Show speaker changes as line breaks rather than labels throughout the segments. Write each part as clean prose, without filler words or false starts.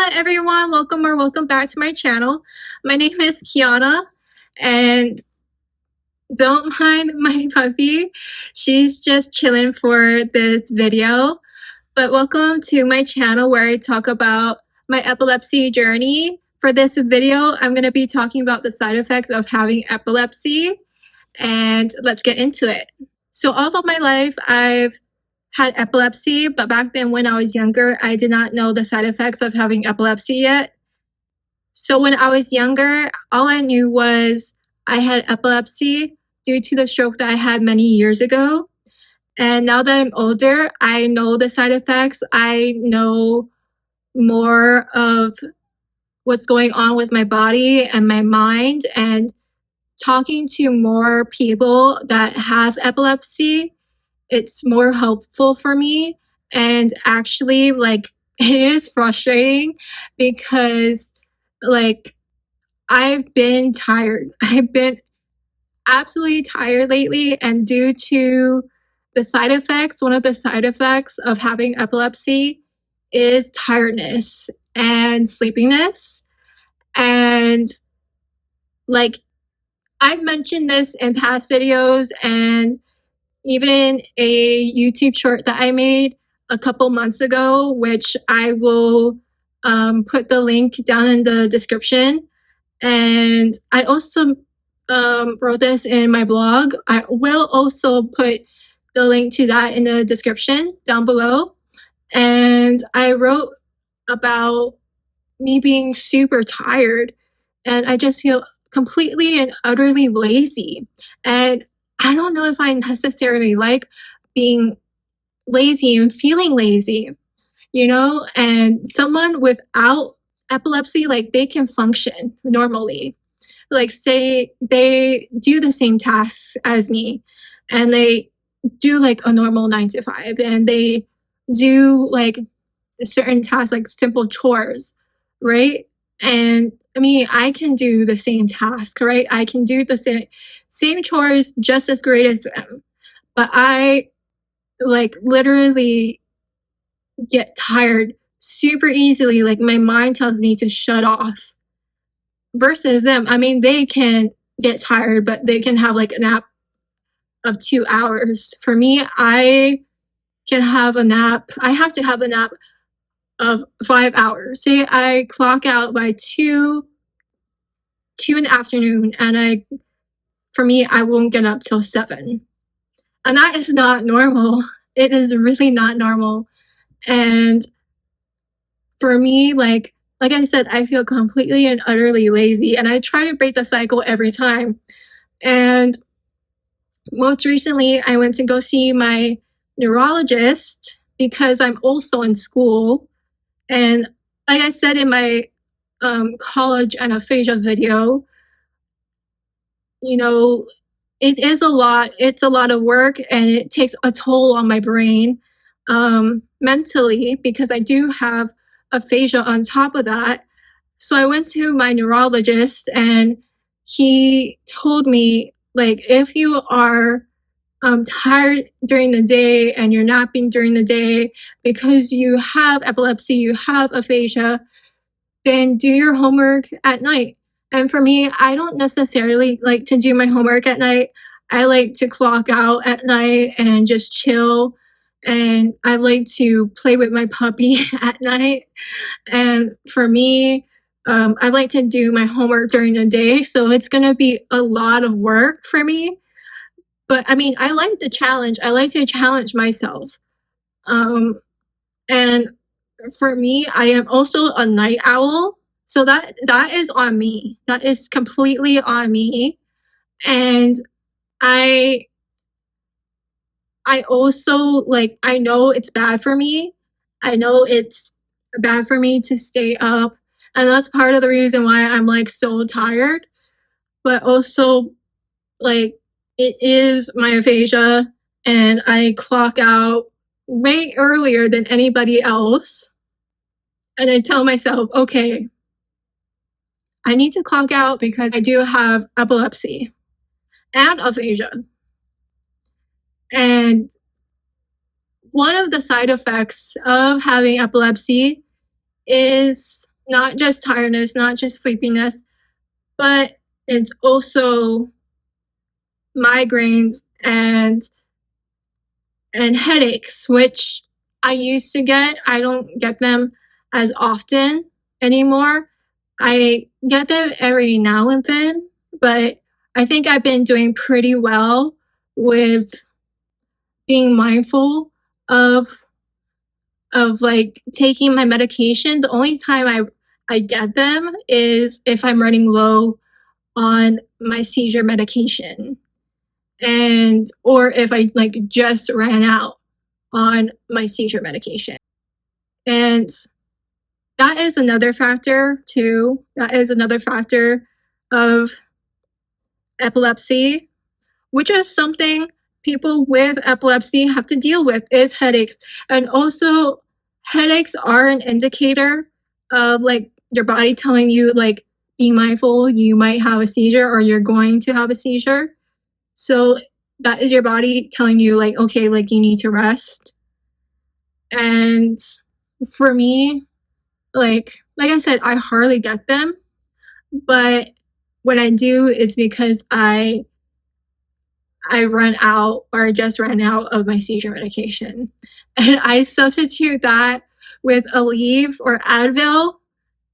Hi everyone, welcome back to my channel. My name is Kiana, and don't mind my puppy. She's just chilling for this video. But welcome to my channel where I talk about my epilepsy journey. For this video, I'm going to be talking about the side effects of having epilepsy, and let's get into it. So all of my life, I've had epilepsy, but back then when I was younger, I did not know the side effects of having epilepsy yet. So when I was younger, all I knew was I had epilepsy due to the stroke that I had many years ago. And now that I'm older, I know the side effects. I know more of what's going on with my body and my mind, and talking to more people that have epilepsy, it's more helpful for me. And actually, like, it is frustrating because, like, I've been tired. I've been absolutely tired lately, and due to the side effects, one of the side effects of having epilepsy is tiredness and sleepiness. And, like, I've mentioned this in past videos and even a YouTube short that I made a couple months ago, which I will put the link down in the description. And I also wrote this in my blog. I will also put the link to that in the description down below. And I wrote about me being super tired, and I just feel completely and utterly lazy. And I don't know if I necessarily like being lazy and feeling lazy, and someone without epilepsy, like, they can function normally. Like, say they do the same tasks as me, and they do like a normal 9 to 5, and they do like certain tasks, like simple chores, right? And I mean, I can do the same task, right? I can do the same chores just as great as them, but I, like, literally get tired super easily. Like, my mind tells me to shut off. Versus them, I mean, they can get tired, but they can have like a nap of 2 hours. For me, I can have a nap. I have to have a nap of 5 hours. Say I clock out by two in the afternoon, and for me, I won't get up till 7. And that is not normal. It is really not normal. And for me, like I said, I feel completely and utterly lazy, and I try to break the cycle every time. And most recently, I went to go see my neurologist because I'm also in school. And like I said in my college and aphasia video, it is a lot. It's a lot of work, and it takes a toll on my brain mentally, because I do have aphasia on top of that. So I went to my neurologist, and he told me, like, if you are tired during the day and you're napping during the day because you have epilepsy, you have aphasia, then do your homework at night. And for me, I don't necessarily like to do my homework at night. I like to clock out at night and just chill. And I like to play with my puppy at night. And for me, I like to do my homework during the day. So it's going to be a lot of work for me. But I mean, I like the challenge. I like to challenge myself. And for me, I am also a night owl. So that is on me. That is completely on me. And I also, like, I know it's bad for me. I know it's bad for me to stay up. And that's part of the reason why I'm, like, so tired. But also, like, it is my aphasia, and I clock out way earlier than anybody else. And I tell myself, okay, I need to clock out because I do have epilepsy and aphasia. And one of the side effects of having epilepsy is not just tiredness, not just sleepiness, but it's also migraines and headaches, which I used to get. I don't get them as often anymore. I get them every now and then, but I think I've been doing pretty well with being mindful of like taking my medication. The only time I get them is if I'm running low on my seizure medication, and or if I like just ran out on my seizure medication. And that is another factor too. That is another factor of epilepsy, which is something people with epilepsy have to deal with, is headaches. And also headaches are an indicator of like your body telling you like be mindful, you might have a seizure or you're going to have a seizure. So that is your body telling you like okay, like you need to rest. And for me, like I said, I hardly get them, but when I do, it's because I run out or just ran out of my seizure medication. And I substitute that with Aleve or Advil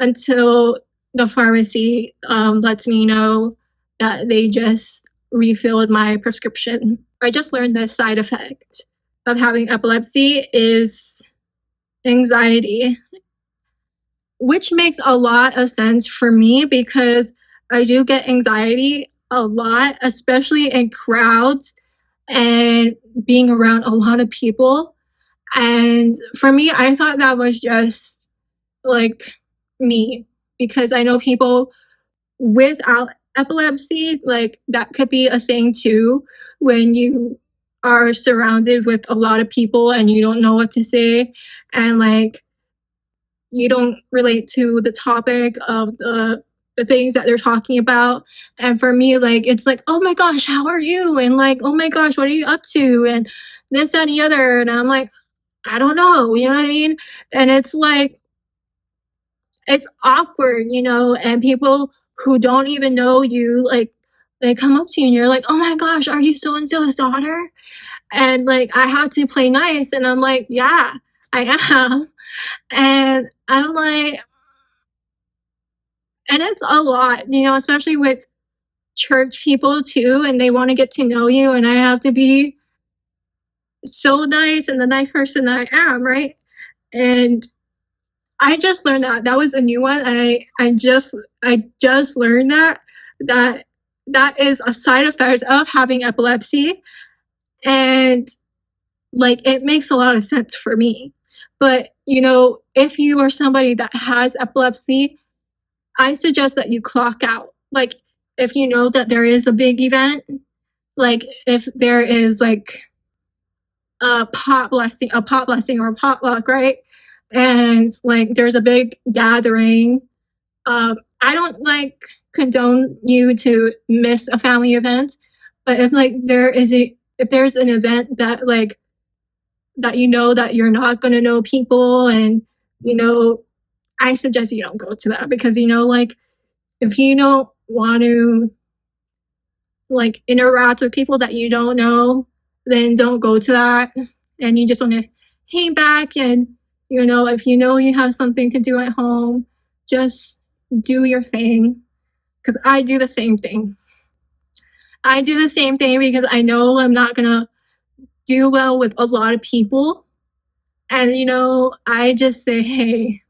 until the pharmacy lets me know that they just refilled my prescription. I just learned the side effect of having epilepsy is anxiety, which makes a lot of sense for me because I do get anxiety a lot, especially in crowds and being around a lot of people. And for me, I thought that was just like me because I know people without epilepsy, like that could be a thing too when you are surrounded with a lot of people and you don't know what to say and like you don't relate to the topic of the things that they're talking about. And for me, like it's like, oh my gosh, how are you? And like, oh my gosh, what are you up to? And this, that, and the other. And I'm like, I don't know, you know what I mean? And it's like it's awkward, you know, and people who don't even know you, like they come up to you and you're like, oh my gosh, are you so and so's daughter? And like I have to play nice and I'm like, yeah, I am. And I'm like, and it's a lot, you know, especially with church people too, and they want to get to know you, and I have to be so nice and the nice person that I am, right? And I just learned that that was a new one. I just learned that that is a side effect of having epilepsy, and like it makes a lot of sense for me. But you know, if you are somebody that has epilepsy, I suggest that you clock out. Like, if you know that there is a big event, like if there is like a pot blessing or a potluck, right? And like there's a big gathering. I don't like condone you to miss a family event, but if there's an event that like that you know that you're not gonna know people and you know, I suggest you don't go to that because you know, like if you don't want to like interact with people that you don't know, then don't go to that. And you just want to hang back and you know, if you know you have something to do at home, just do your thing. Because I do the same thing. I do the same thing because I know I'm not gonna do well with a lot of people. And you know, I just say, hey,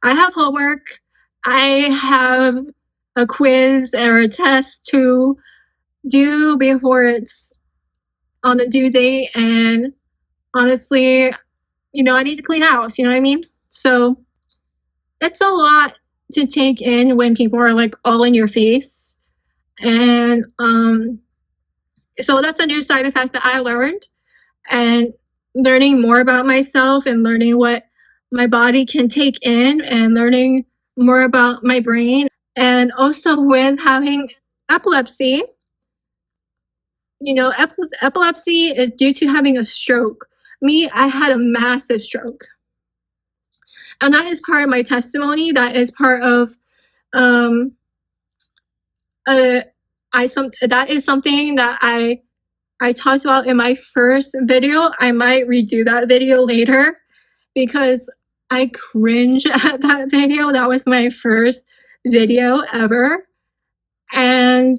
I have homework. I have a quiz or a test to do before it's on the due date. And honestly, you know, I need to clean house, you know what I mean? So it's a lot to take in when people are like all in your face. And so that's a new side effect that I learned. And learning more about myself and learning what my body can take in and learning more about my brain. And also with having epilepsy, you know, epilepsy is due to having a stroke. Me, I had a massive stroke. And that is part of my testimony. That is part of that is something that I talked about in my first video. I might redo that video later because I cringe at that video. That was my first video ever. And,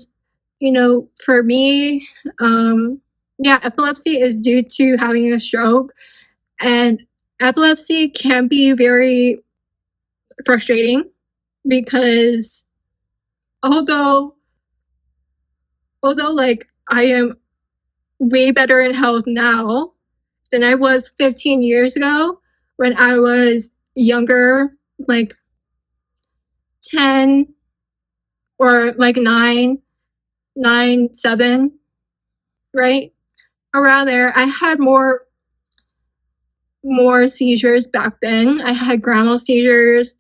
for me, yeah, epilepsy is due to having a stroke. And epilepsy can be very frustrating because although like I am way better in health now than I was 15 years ago when I was younger, like 10 or like 7, right? Around there. I had more seizures back then. I had grand mal seizures,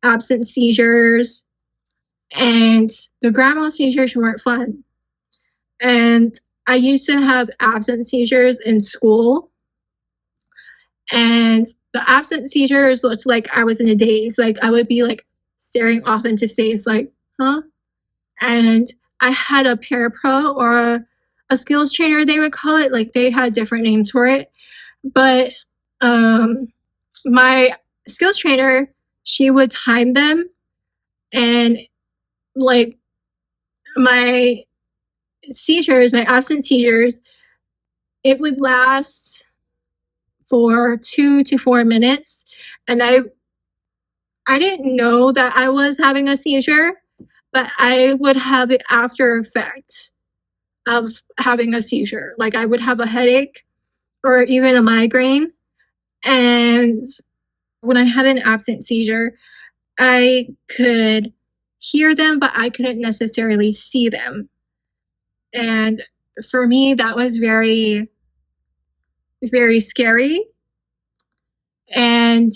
absent seizures, and the grand mal seizures weren't fun. And I used to have absent seizures in school, and the absent seizures looked like I was in a daze. Like I would be like staring off into space, like, huh? And I had a parapro or a skills trainer, they would call it. Like they had different names for it. But my skills trainer, she would time them, and like my seizures, my absent seizures, it would last for 2 to 4 minutes, and I didn't know that I was having a seizure, but I would have the after effect of having a seizure. Like I would have a headache or even a migraine. And when I had an absent seizure, I could hear them, but I couldn't necessarily see them. And for me, that was very, very scary. And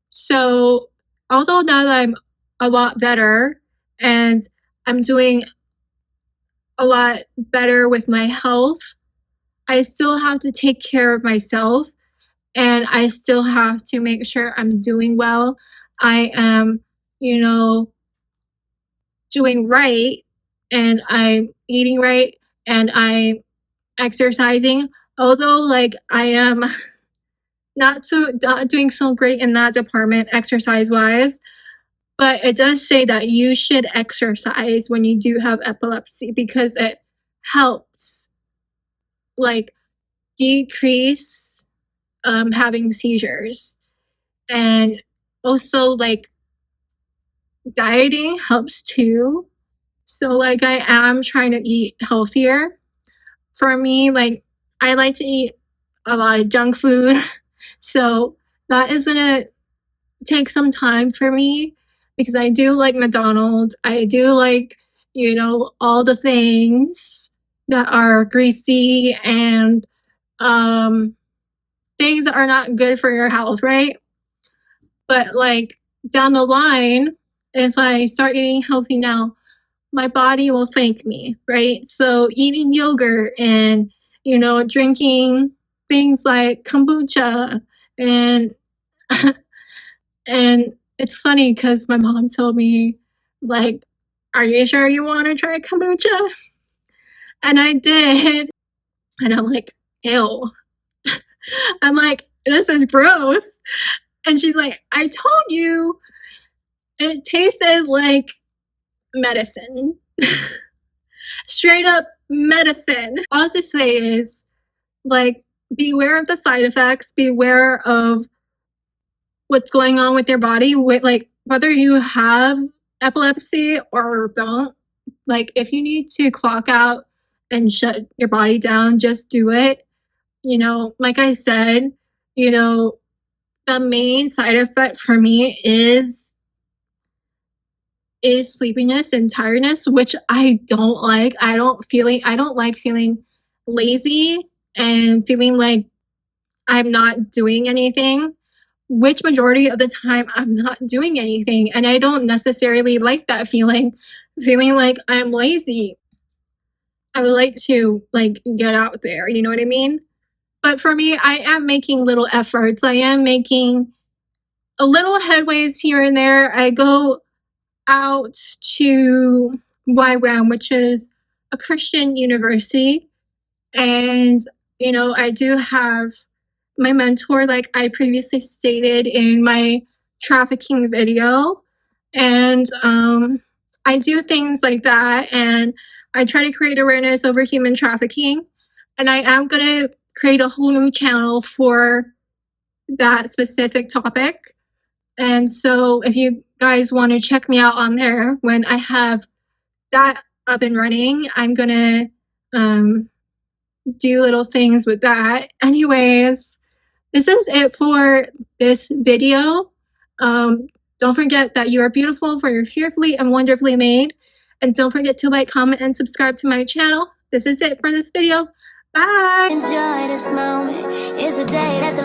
so, although now that I'm a lot better and I'm doing a lot better with my health, I still have to take care of myself, and I still have to make sure I'm doing well. I am, doing right, and I'm eating right, and I'm exercising. Although, like, I am not doing so great in that department exercise wise, but it does say that you should exercise when you do have epilepsy because it helps, like, decrease having seizures. And also, like, dieting helps too. So, like, I am trying to eat healthier. For me, like, I like to eat a lot of junk food. So that is gonna take some time for me because I do like McDonald's. I do like, all the things that are greasy and things that are not good for your health, right? But like down the line, if I start eating healthy now, my body will thank me, right? So eating yogurt and, drinking things like kombucha and and it's funny because my mom told me, like, are you sure you want to try kombucha? And I did. And I'm like, ew. I'm like, this is gross. And she's like, I told you it tasted like medicine. Straight up medicine. All I have to say is, like, beware of the side effects, beware of what's going on with your body, with, like, whether you have epilepsy or don't. Like, if you need to clock out and shut your body down, just do it. Like I said, the main side effect for me is sleepiness and tiredness, which I don't like. I don't like feeling lazy and feeling like I'm not doing anything, which majority of the time I'm not doing anything. And I don't necessarily like that feeling like I'm lazy. I would like to, like, get out there, you know what I mean? But for me, I am making little efforts. I am making a little headways here and there. I go out to YWAM, which is a Christian university. And, I do have my mentor, like I previously stated in my trafficking video. And I do things like that. And I try to create awareness over human trafficking. And I am going to create a whole new channel for that specific topic. And so if you guys want to check me out on there when I have that up and running, I'm going to do little things with that. Anyways, this is it for this video. Don't forget that you are beautiful, for you're fearfully and wonderfully made. And don't forget to like, comment, and subscribe to my channel. This is it for this video. Bye! Enjoy this moment. It's the day that the